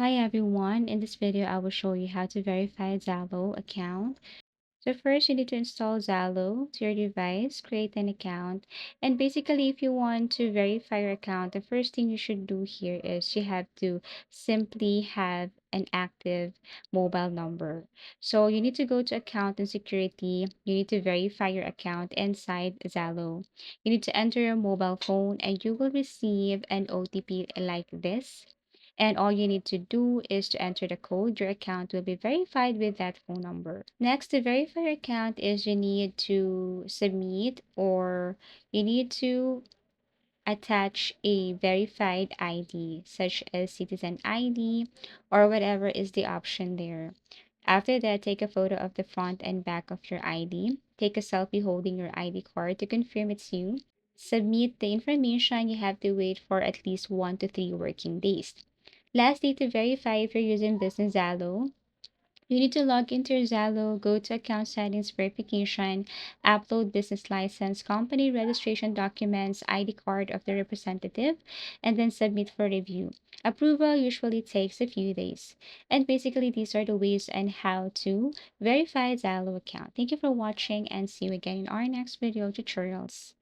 Hi everyone, in this video I will show you how to verify a ZALO account. So first you need to install ZALO to your device, create an account, and basically if you want to verify your account, the first thing you should do here is you have to simply have an active mobile number. So you need to go to account and security, you need to verify your account inside ZALO. You need to enter your mobile phone and you will receive an OTP like this. And all you need to do is to enter the code. Your account will be verified with that phone number. Next, to verify your account is you need to submit or you need to attach a verified ID, such as citizen ID or whatever is the option there. After that, take a photo of the front and back of your ID. Take a selfie holding your ID card to confirm it's you. Submit the information. You have to wait for at least 1 to 3 working days. Lastly, to verify if you're using Business Zalo, you need to log into your Zalo, go to account settings verification, upload business license, company registration documents, ID card of the representative, and then submit for review. Approval usually takes a few days. And basically, these are the ways and how to verify Zalo account. Thank you for watching and see you again in our next video tutorials.